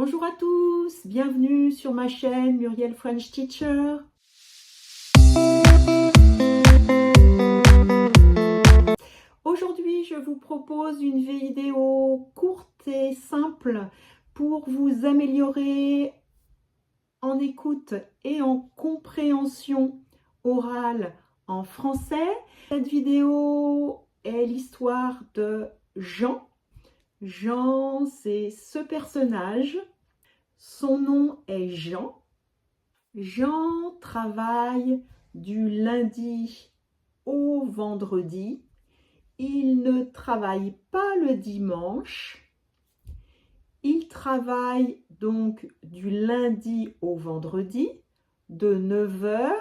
Bonjour à tous, bienvenue sur ma chaîne Muriel French Teacher. Aujourd'hui, je vous propose une vidéo courte et simple pour vous améliorer en écoute et en compréhension orale en français. Cette vidéo est l'histoire de Jean. Jean, c'est ce personnage. Son nom est Jean. Jean travaille du lundi au vendredi. Il ne travaille pas le dimanche. Il travaille donc du lundi au vendredi de 9 h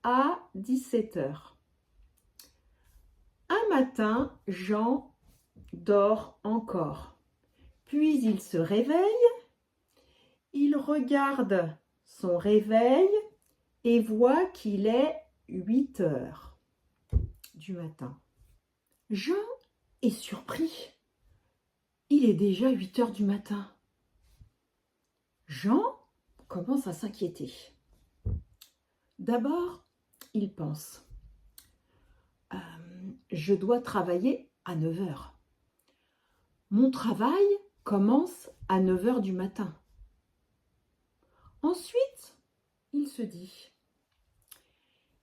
à 17 h. Un matin, Jean dort encore. Puis il se réveille, il regarde son réveil et voit qu'il est 8 h du matin. Jean est surpris. Il est déjà 8 h du matin. Jean commence à s'inquiéter. D'abord, il pense je dois travailler à 9 h. Mon travail commence à 9 h du matin. Ensuite, il se dit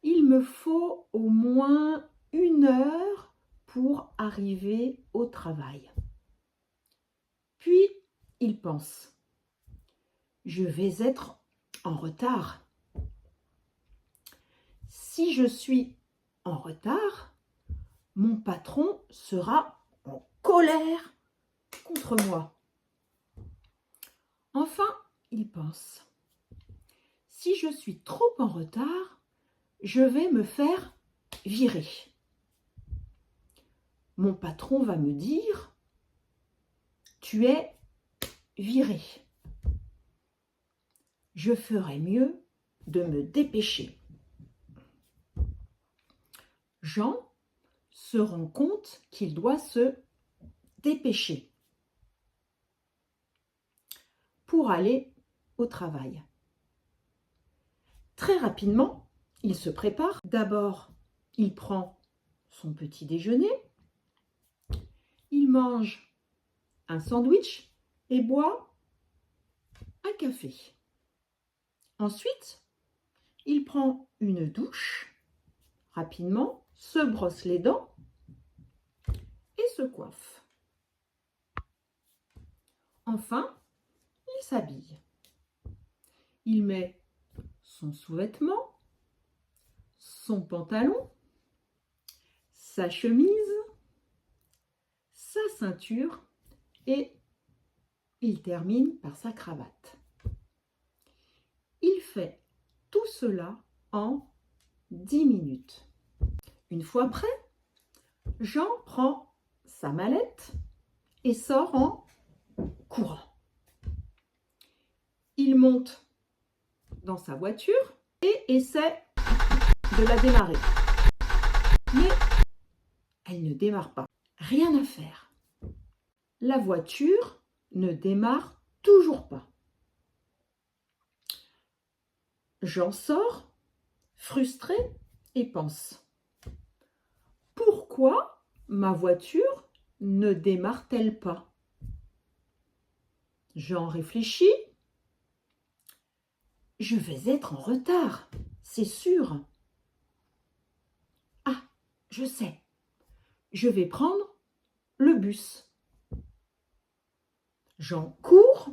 il me faut au moins 1 heure pour arriver au travail. Puis, il pense je vais être en retard. Si je suis en retard, mon patron sera en colère contre moi. Enfin, il pense si je suis trop en retard, je vais me faire virer. Mon patron va me dire tu es viré. Je ferais mieux de me dépêcher. Jean se rend compte qu'il doit se dépêcher pour aller au travail. Très rapidement, il se prépare. D'abord, il prend son petit déjeuner, il mange un sandwich et boit un café. Ensuite, il prend une douche rapidement, se brosse les dents et se coiffe. Enfin, il s'habille. Il met son sous-vêtement, son pantalon, sa chemise, sa ceinture et il termine par sa cravate. Il fait tout cela en 10 minutes. Une fois prêt, Jean prend sa mallette et sort en courant. Il monte dans sa voiture et essaie de la démarrer. Mais elle ne démarre pas. Rien à faire. La voiture ne démarre toujours pas. Jean sort, frustré, et pense pourquoi ma voiture ne démarre-t-elle pas? Jean réfléchit. Je vais être en retard, c'est sûr. Ah, je sais. Je vais prendre le bus. Jean court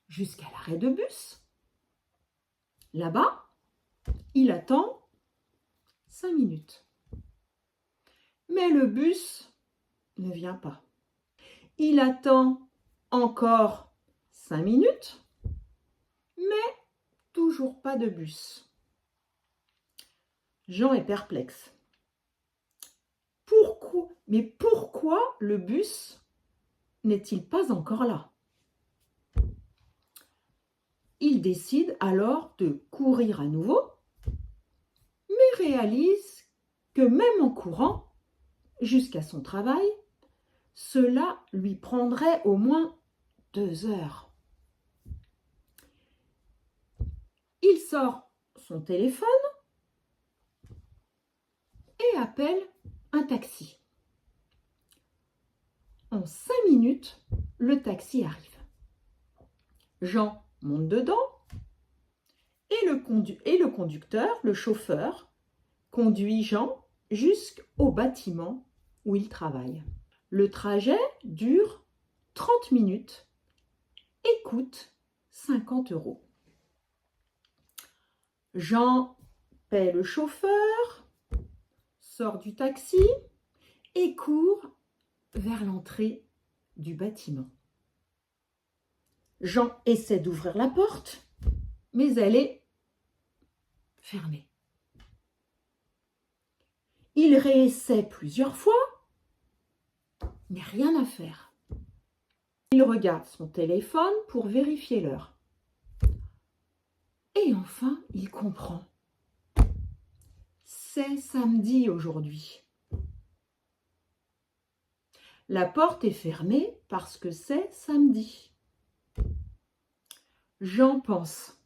jusqu'à l'arrêt de bus. Là-bas, il attend 5 minutes. Mais le bus ne vient pas. Il attend encore 5 minutes, mais toujours pas de bus. Jean est perplexe. Pourquoi le bus n'est-il pas encore là? Il décide alors de courir à nouveau, mais réalise que même en courant jusqu'à son travail, cela lui prendrait au moins 2 heures. Il sort son téléphone et appelle un taxi. En 5 minutes, le taxi arrive. Jean monte dedans et le conducteur, le chauffeur, conduit Jean jusqu'au bâtiment où il travaille. Le trajet dure 30 minutes et coûte 50 €. Jean paie le chauffeur, sort du taxi et court vers l'entrée du bâtiment. Jean essaie d'ouvrir la porte, mais elle est fermée. Il réessaie plusieurs fois, mais rien à faire. Il regarde son téléphone pour vérifier l'heure. Et enfin, il comprend. C'est samedi aujourd'hui. La porte est fermée parce que c'est samedi. Jean pense.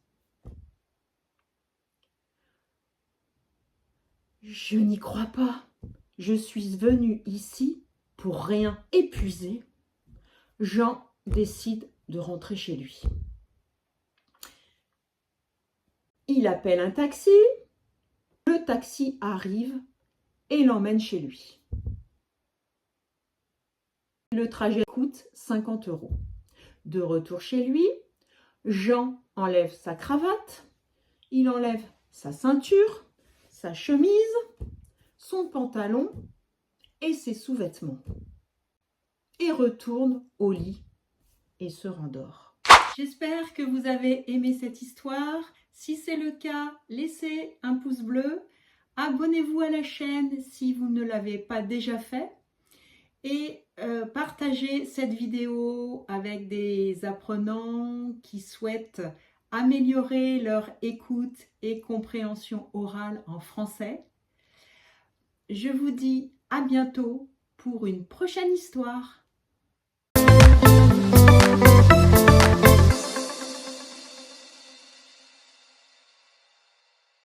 Je n'y crois pas. Je suis venu ici pour rien. Épuisé, Jean décide de rentrer chez lui. Il appelle un taxi. Le taxi arrive et l'emmène chez lui. Le trajet coûte 50 €. De retour chez lui, Jean enlève sa cravate, il enlève sa ceinture, sa chemise, son pantalon et ses sous-vêtements. Et retourne au lit et se rendort. J'espère que vous avez aimé cette histoire. Si c'est le cas, laissez un pouce bleu. Abonnez-vous à la chaîne si vous ne l'avez pas déjà fait. Et partagez cette vidéo avec des apprenants qui souhaitent améliorer leur écoute et compréhension orale en français. Je vous dis à bientôt pour une prochaine histoire.